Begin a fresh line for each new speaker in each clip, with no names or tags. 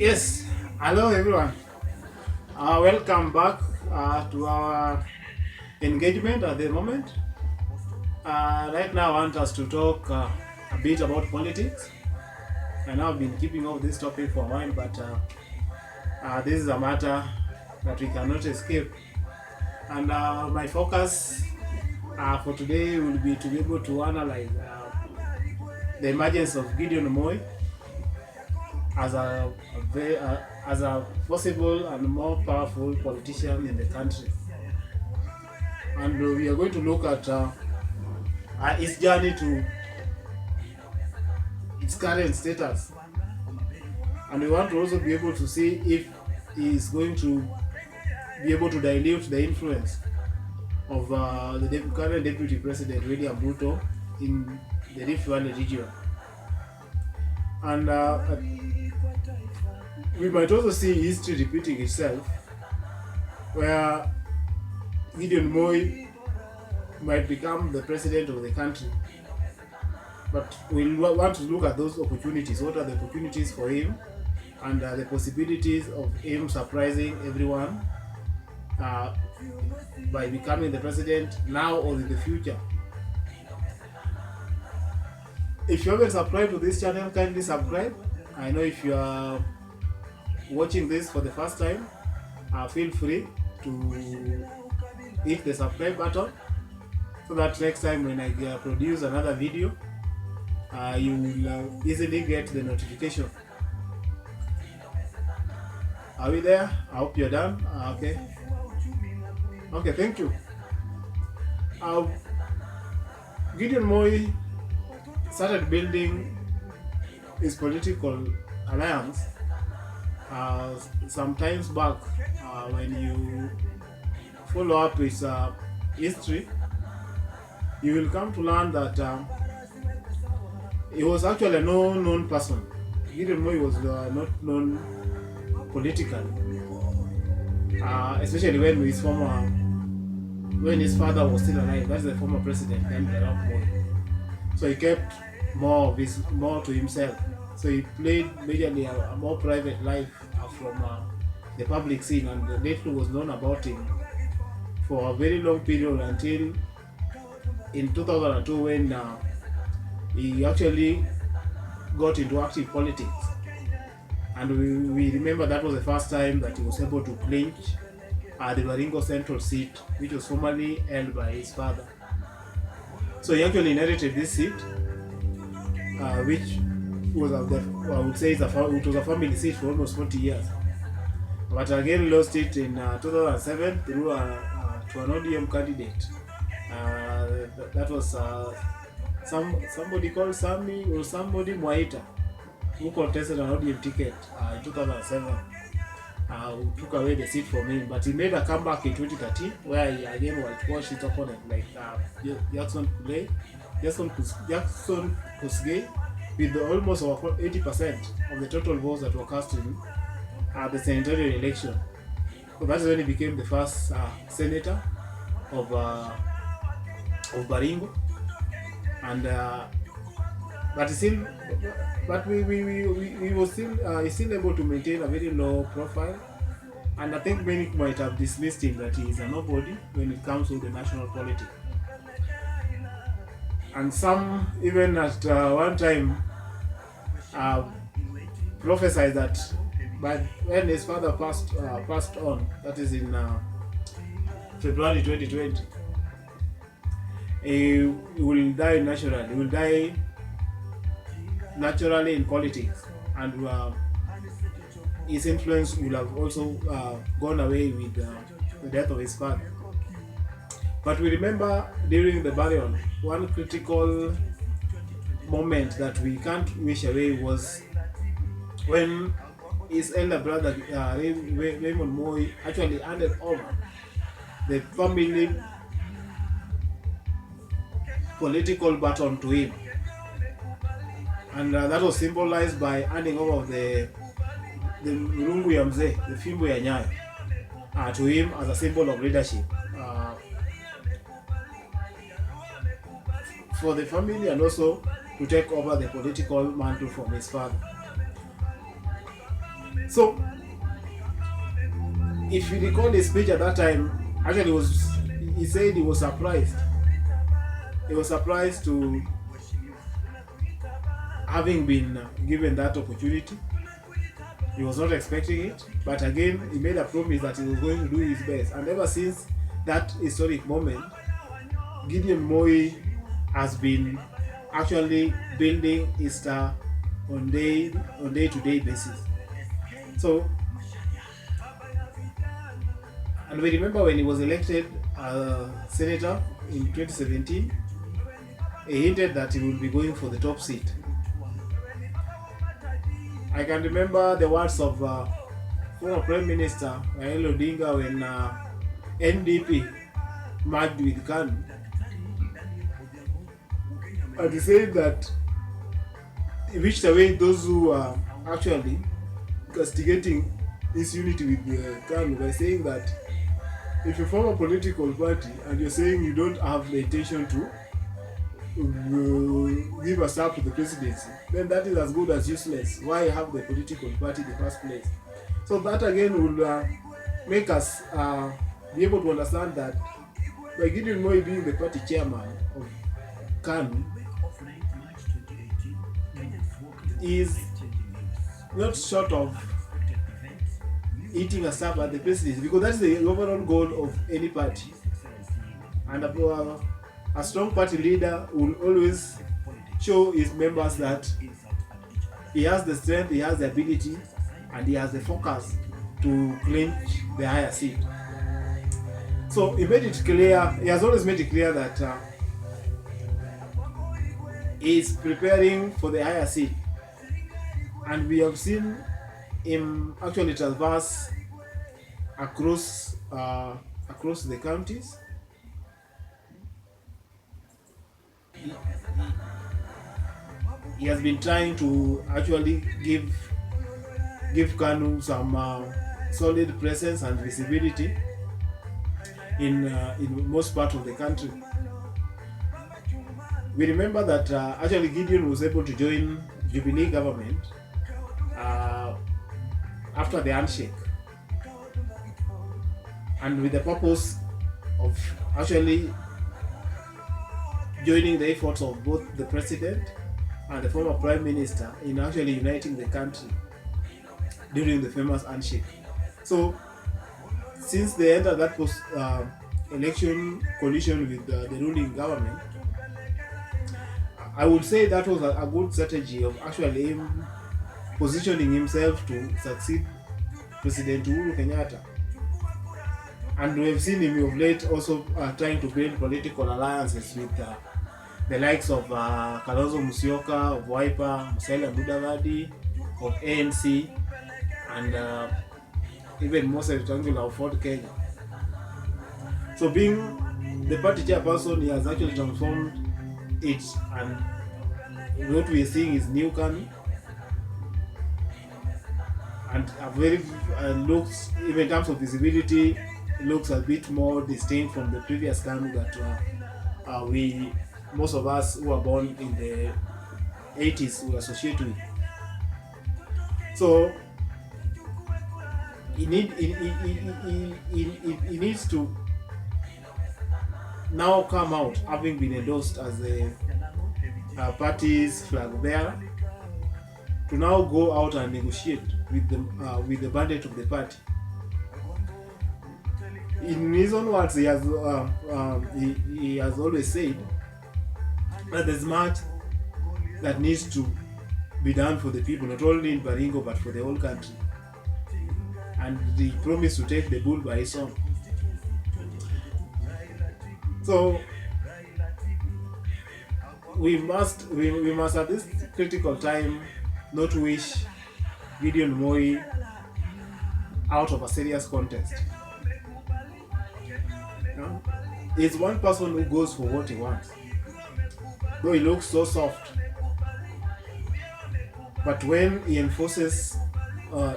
Yes, hello everyone. Welcome back to our engagement at the moment. Right now, I want us to talk a bit about politics. I know I've been keeping off this topic for a while, but this is a matter that we cannot escape. And my focus for today will be to be able to analyze the emergence of Gideon Moi as as a possible and more powerful politician in the country, and we are going to look at his journey to its current status, and we want to also be able to see if he is going to be able to dilute the influence of the current deputy president William Ruto in the Rift Valley region, and we might also see history repeating itself, where Gideon Moi might become the president of the country. But we'll want to look at those opportunities. What are the opportunities for him, and the possibilities of him surprising everyone by becoming the president now or in the future. If you haven't subscribed to this channel, kindly subscribe. I know if you are watching this for the first time, feel free to hit the subscribe button so that next time when I produce another video, you will easily get the notification. Are we there? I hope you're done. Okay, thank you. Gideon Moi started building his political alliance some times back. When you follow up his history, you will come to learn that he was actually a known person. Gideon Moi was not known politically, especially when his father was still alive. That's the former president, then Raila Moi. So he kept more to himself. So he played majorly a more private life from the public scene, and little was known about him for a very long period until in 2002 when he actually got into active politics. And we remember that was the first time that he was able to clinch the Baringo Central seat, which was formerly held by his father. So he actually inherited this seat, which was I would say it was a family seat for almost 40 years. But again lost it in 2007 through to an ODM candidate. That was somebody called Sammy or somebody Mwaita, who contested an ODM ticket in 2007. Who took away the seat from him, but he made a comeback in 2013 where he again whitewashed his opponent like Jackson Kusgei with almost over 80% of the total votes that were cast in the senatorial election. So that's when he became the first senator of Baringo, and we were still able to maintain a very low profile, and I think many might have dismissed him that he is a nobody when it comes to the national politics. And some even at one time prophesied that but when his father passed on, that is in February 2020, he will die naturally. He will die naturally in politics, and his influence will have also gone away with the death of his father. But we remember during the burial, one critical moment that we can't wish away was when his elder brother Raymond Moi actually handed over the family political baton to him, and that was symbolized by handing over the rungu ya mzee, the fimbo ya nyayo, to him as a symbol of leadership for the family, and also to take over the political mantle from his father. So if you recall his speech at that time, actually he said he was surprised. He was surprised to having been given that opportunity. He was not expecting it, but again, he made a promise that he was going to do his best. And ever since that historic moment, Gideon Moi has been actually building his star on day-to-day basis. So, and we remember when he was elected senator in 2017, he hinted that he will be going for the top seat. I can remember the words of former Prime Minister Raila when NDP merged with KANU. And he said that he wished away those who are actually castigating his unity with KANU by saying that if you form a political party and you're saying you don't have the intention to give a start to the presidency, then that is as good as useless. Why have the political party in the first place? So that again will make us be able to understand that by Gideon Moi being the party chairman of KANU is not short of eating a stab at the presidency, because that's the overall goal of any party. And a strong party leader will always show his members that he has the strength, he has the ability, and he has the focus to clinch the higher seat. So he made it clear, he has always made it clear that he is preparing for the higher seat. And we have seen him actually traverse across the counties. He has been trying to actually give KANU some solid presence and visibility in most part of the country. We remember that actually Gideon was able to join Jubilee government after the handshake, and with the purpose of actually joining the efforts of both the president and the former prime minister in actually uniting the country during the famous handshake. So since they entered that election coalition with the ruling government, I would say that was a good strategy of actually him positioning himself to succeed President Uhuru Kenyatta. And we have seen him of late also trying to build political alliances with the likes of Kalonzo Musyoka, of Wiper, Musalia Mudavadi, of ANC, and even Moses Wetangula of Ford Kenya. So being the party chairperson, he has actually transformed it, and what we are seeing is new KANU, and a very looks, even in terms of visibility, looks a bit more distinct from the previous KANU that most of us who were born in the 80s will associate with. So he needs to now come out, having been endorsed as the party's flag bearer, to now go out and negotiate with the mandate of the party. In his own words, he has always said that there's much that needs to be done for the people, not only in Baringo but for the whole country. And he promised to take the bull by his horn. So we must at this critical time not wish Gideon Moi out of a serious contest. He's one person who goes for what he wants. Though he looks so soft, but when he enforces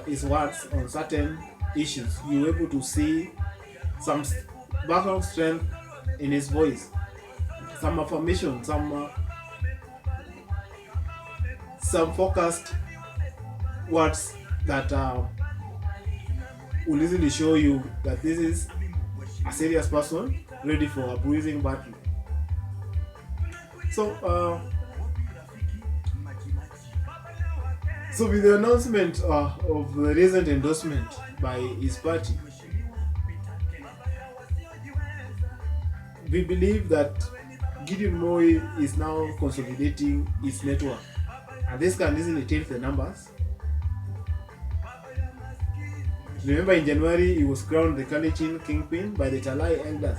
his words on certain issues, you're able to see some background strength in his voice, some affirmation, some focused words that will easily show you that this is a serious person ready for a bruising battle. So with the announcement of the recent endorsement by his party, we believe that Gideon Moi is now consolidating his network, and this can easily change the numbers. Remember, in January, he was crowned the Kalichin kingpin by the Talai elders,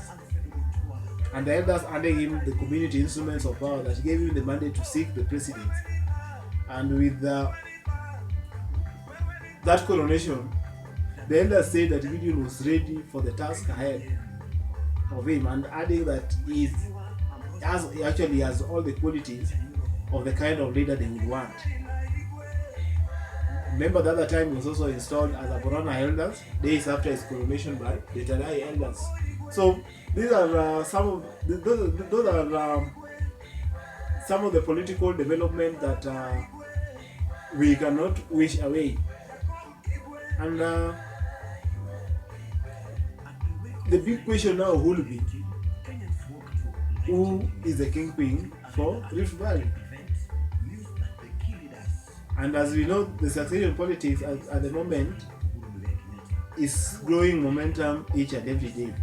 and the elders handed him the community instruments of power that gave him the mandate to seek the presidency. And with that coronation, the elders said that Gideon was ready for the task ahead of him, and adding that he actually has all the qualities of the kind of leader they would want. Remember, the other time he was also installed as a Borana elders days after his coronation by the Talai elders. So these are some of the political development that we cannot wish away. And the big question now will be, who is the kingpin for Rift Valley? And as we know, the succession politics at the moment is growing momentum each and every day.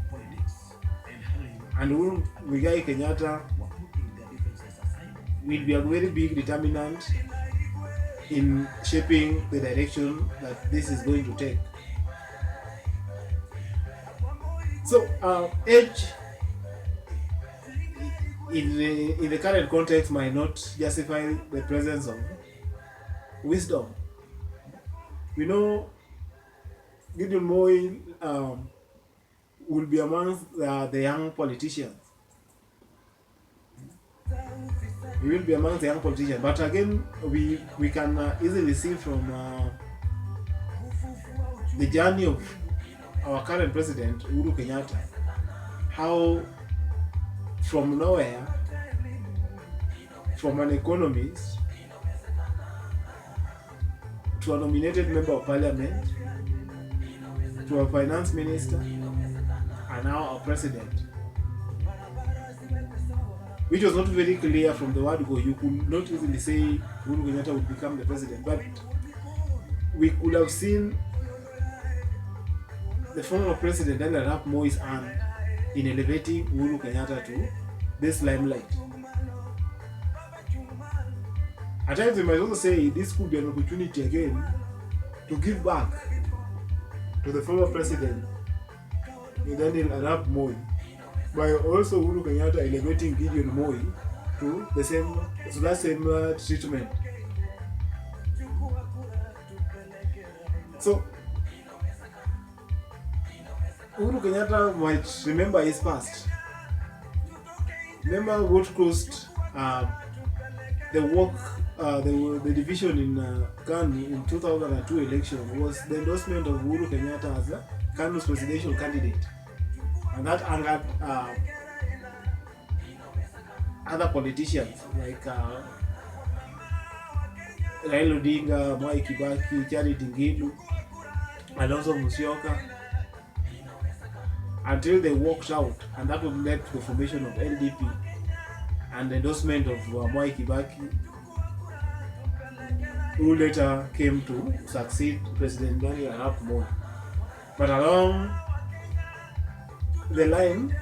And Muigai Kenyatta will be a very big determinant in shaping the direction that this is going to take. So age in the current context might not justify the presence of wisdom. We know Gideon Moi will be amongst the young politicians. He will be amongst the young politicians. But again, we can easily see from the journey of our current president, Uhuru Kenyatta, how from nowhere, from an economist to a nominated member of parliament, to a finance minister, and now a president, which was not very clear from the word go. You could not easily say Uhuru Kenyatta would become the president, but we could have seen the former president Raila Moi's hand in elevating Uhuru Kenyatta to this limelight. At times we might also say this could be an opportunity again to give back to the former president Daniel Arap Moi by also Uhuru Kenyatta elevating Gideon Moi to that same treatment. So Uhuru Kenyatta might remember his past. Remember what caused the division in KANU in 2002 election was the endorsement of Uhuru Kenyatta as KANU's presidential candidate, and that angered other politicians like Raila Odinga, Moi Kibaki, Charity Ngilu, and also Musyoka, until they walked out, and that would led to the formation of LDP and the endorsement of Moi Kibaki, who later came to succeed President Daniel Arap Moi. But along the line,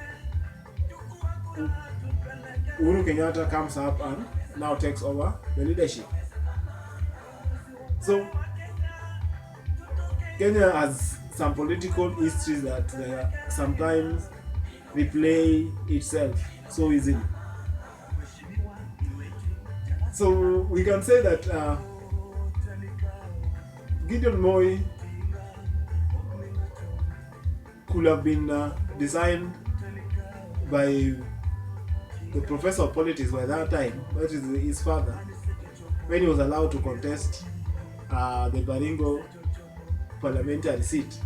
Uhuru Kenyatta comes up and now takes over the leadership. So Kenya has some political histories that sometimes replay itself so easily. So we can say that Gideon Moi could have been designed by the professor of politics by that time, that is his father, when he was allowed to contest the Baringo parliamentary seat.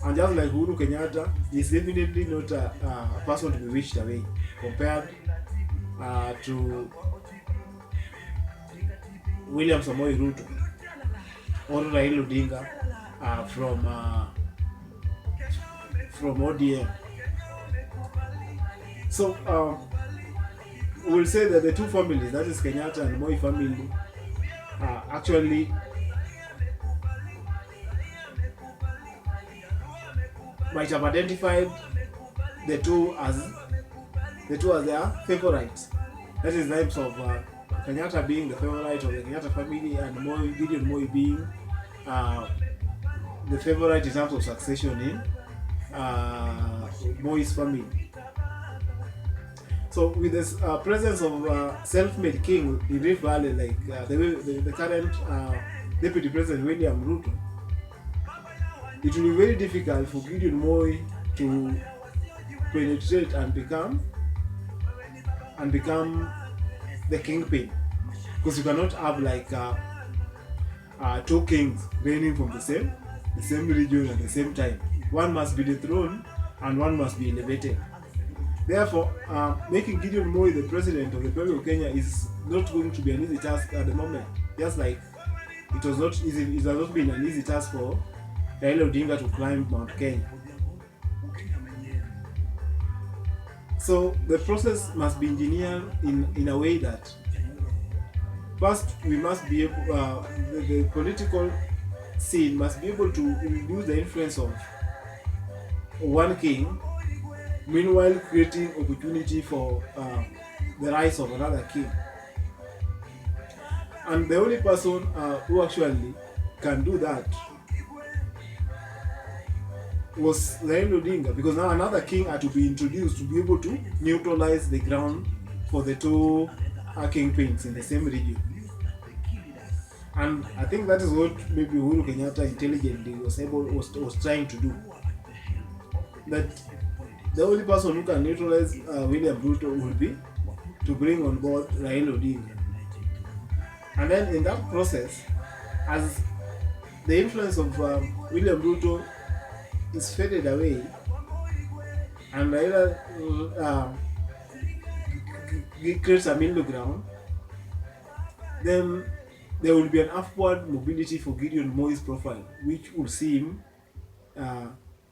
And just like Uhuru Kenyatta, he is definitely not a person to be wished away compared to William Samoei Ruto. or Raila Odinga from ODM. So we'll say that the two families, that is Kenyatta and Moi family, actually might have identified the two as their favorites. That is the types of Kenyatta being the favorite of the Kenyatta family, and Gideon Moi being the favorite in terms of succession in Moi's family. So with this presence of self-made king in Rift Valley, like the current Deputy President William Ruto, it will be very difficult for Gideon Moi to penetrate and become the kingpin, because you cannot have like two kings reigning from the same region at the same time. One must be dethroned and one must be elevated. Therefore, making Gideon Moi the president of the people of Kenya is not going to be an easy task at the moment. Just like it was not easy, it has not been an easy task for Raila Odinga to climb Mount Kenya. So the process must be engineered in a way that first we must be able, the political scene must be able to reduce the influence of one king, meanwhile creating opportunity for the rise of another king. And the only person who actually can do that was Raila Odinga, because now another king had to be introduced to be able to neutralize the ground for the two kingpins in the same region. And I think that is what maybe Uhuru Kenyatta intelligently was trying to do. That the only person who can neutralize William Ruto would be to bring on board Raila Odinga. And then in that process, as the influence of William Ruto is faded away, and Raila creates a middle ground, then there will be an upward mobility for Gideon Moi's profile, which will see him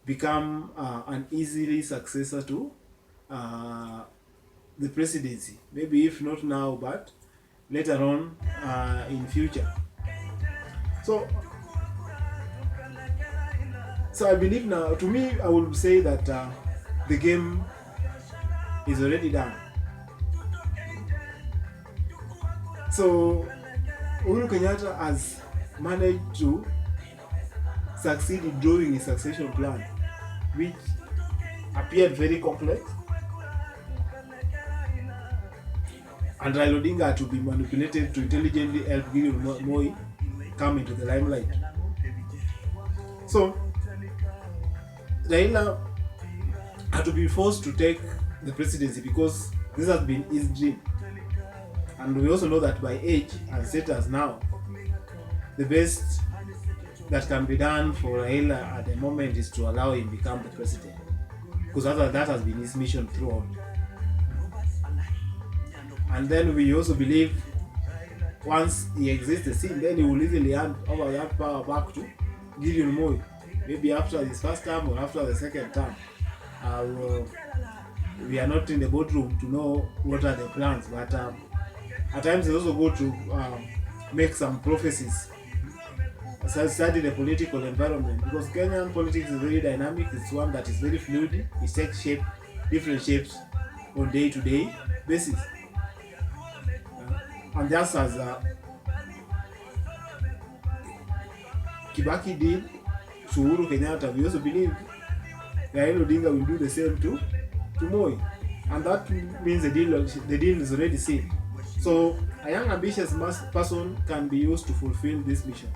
become an easily successor to the presidency. Maybe if not now, but later on in future. So I believe now, to me, I would say that the game is already done. So Uhuru Kenyatta has managed to succeed in drawing a succession plan, which appeared very complex, and Raila Odinga had to be manipulated to intelligently help Gideon Moi come into the limelight. So Raila had to be forced to take the presidency because this has been his dream. And we also know that by age and status now, the best that can be done for Raila at the moment is to allow him become the president, because that has been his mission throughout. And then we also believe once he exits the scene, then he will easily hand over that power back to Gideon Moi, maybe after his first term or after the second term. We are not in the boardroom to know what are the plans, but at times it's also good to make some prophecies, study the political environment, because Kenyan politics is very dynamic. It's one that is very fluid. It takes different shapes on day-to-day basis. And just as Kibaki did to Uhuru Kenyatta, we also believe Raila Odinga will do the same to Moi, and that means the deal is already sealed. So a young ambitious person can be used to fulfill this mission.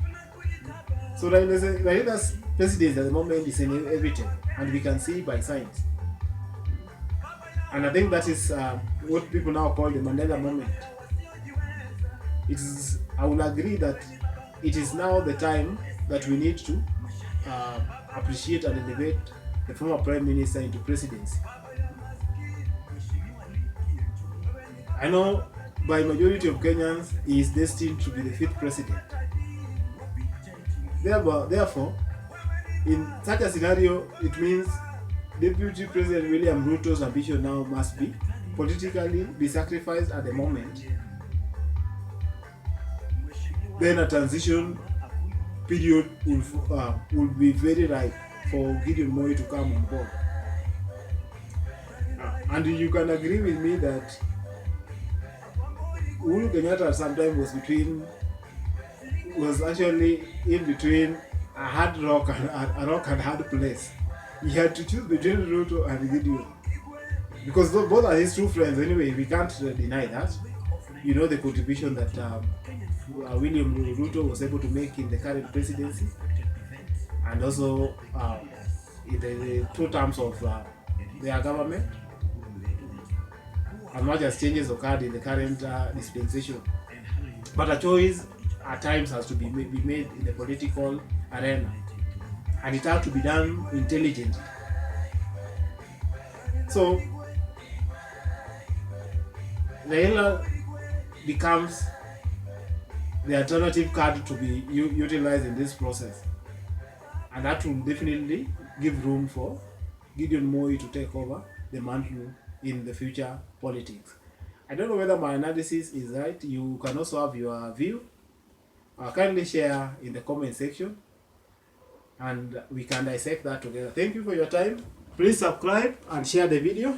So Raila's presidency at the moment is inevitable, and we can see by signs. And I think that is what people now call the Mandela moment. I will agree that it is now the time that we need to appreciate and elevate the former Prime Minister into presidency. I know by majority of Kenyans he is destined to be the 5th president. Therefore, in such a scenario, it means Deputy President William Ruto's ambition now must be politically be sacrificed at the moment. Then a transition period will be very ripe for Gideon Moi to come on board. And you can agree with me that Uhuru Kenyatta sometimes was actually in between a hard rock and hard place. He had to choose between Ruto and Gideon, because both are his true friends anyway. We can't deny that. You know the contribution that William Ruto was able to make in the current presidency, and also in the 2 terms of their government, as much as changes occurred in the current dispensation. But a choice at times has to be made in the political arena, and it has to be done intelligently. So Raila becomes the alternative card to be utilized in this process, and that will definitely give room for Gideon Moi to take over the mantle in the future politics. I don't know whether my analysis is right. You can also have your view. Kindly share in the comment section, and we can dissect that together. Thank you for your time. Please subscribe and share the video.